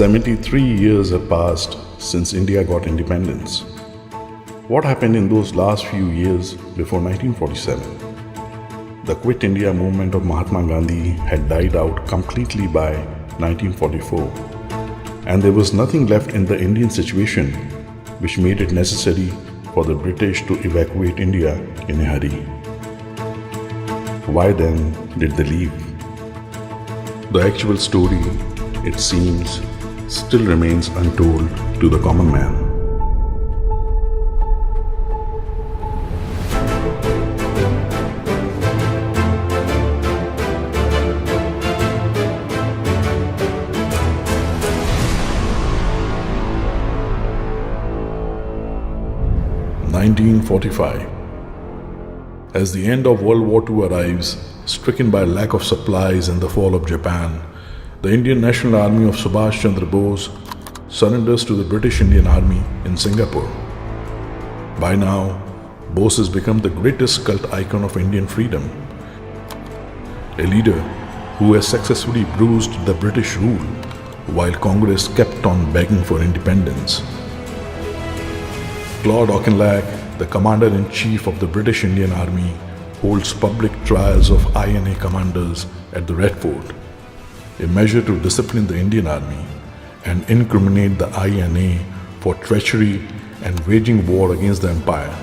73 years have passed since India got independence. What happened in those last few years before 1947? The Quit India movement of Mahatma Gandhi had died out completely by 1944, and there was nothing left in the Indian situation which made it necessary for the British to evacuate India in a hurry. Why then did they leave? The actual story, it seems, still remains untold to the common man. (1945) As the end of World War II arrives, stricken by lack of supplies and the fall of Japan, the Indian National Army of Subhas Chandra Bose surrenders to the British Indian Army in Singapore. By now, Bose has become the greatest cult icon of Indian freedom, a leader who has successfully bruised the British rule while Congress kept on begging for independence. Claude Auchinleck, the Commander-in-Chief of the British Indian Army, holds public trials of INA commanders at the Red Fort, a measure to discipline the Indian Army and incriminate the INA for treachery and waging war against the empire.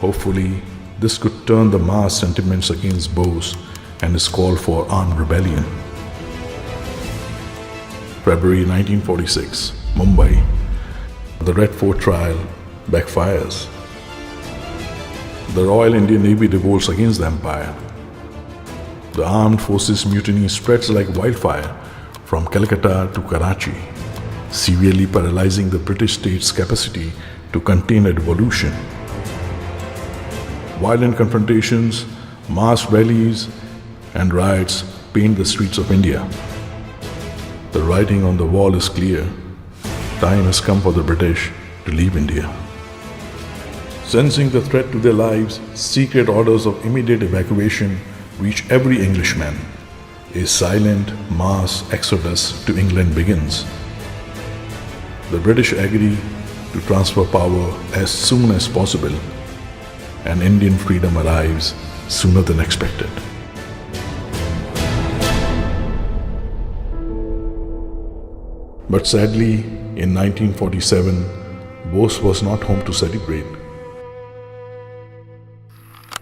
Hopefully, this could turn the mass sentiments against Bose and his call for armed rebellion. February 1946, Mumbai. The Red Fort trial backfires. The Royal Indian Navy revolts against the empire. The armed forces mutiny spreads like wildfire from Calcutta to Karachi, severely paralyzing the British state's capacity to contain a revolution. Violent confrontations, mass rallies, and riots paint the streets of India. The writing on the wall is clear. Time has come for the British to leave India. Sensing the threat to their lives, secret orders of immediate evacuation reach every Englishman. A silent mass exodus to England begins. The British agree to transfer power as soon as possible, and Indian freedom arrives sooner than expected. But sadly, in 1947, Bose was not home to celebrate.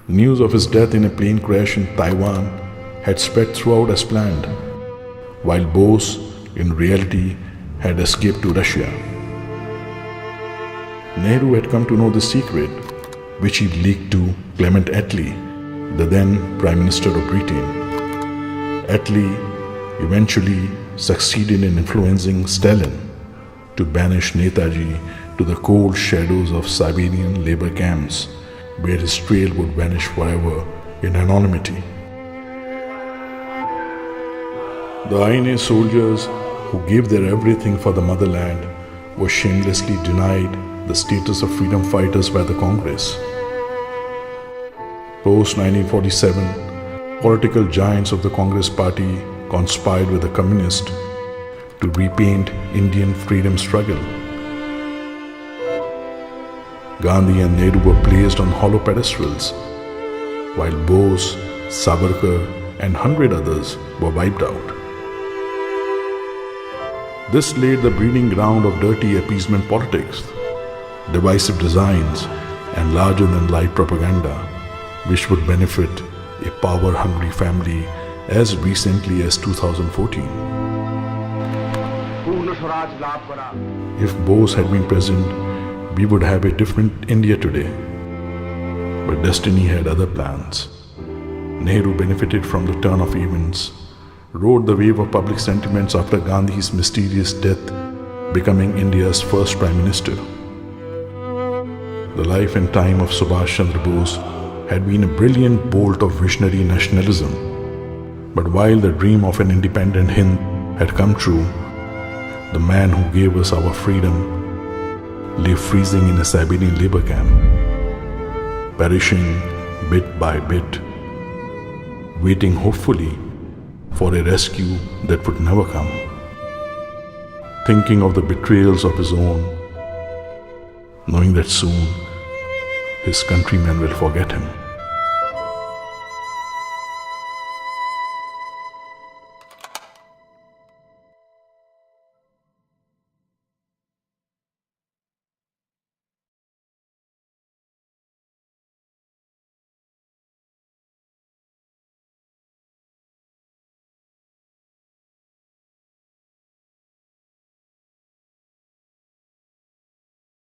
News of his death in a plane crash in Taiwan had spread throughout as planned, while Bose, in reality, had escaped to Russia. Nehru had come to know the secret, which he leaked to Clement Attlee, the then Prime Minister of Britain. Attlee eventually succeeded in influencing Stalin to banish Netaji to the cold shadows of Siberian labor camps, where his trail would vanish forever in anonymity. The INA soldiers who gave their everything for the motherland were shamelessly denied the status of freedom fighters by the Congress. Post-1947, political giants of the Congress party conspired with the communists to repaint Indian freedom struggle. Gandhi and Nehru were placed on hollow pedestals, while Bose, Savarkar, and 100 others were wiped out. This laid the breeding ground of dirty appeasement politics, divisive designs, and larger-than-life propaganda, which would benefit a power-hungry family as recently as 2014. If Bose had been present, we would have a different India today. But destiny had other plans. Nehru benefited from the turn of events, rode the wave of public sentiments after Gandhi's mysterious death, becoming India's first Prime Minister. The life and time of Subhas Chandra Bose had been a brilliant bolt of visionary nationalism. But while the dream of an independent Hind had come true, the man who gave us our freedom lay freezing in a Siberian labor camp, perishing bit by bit, waiting hopefully for a rescue that would never come. thinking of the betrayals of his own, knowing that soon his countrymen will forget him.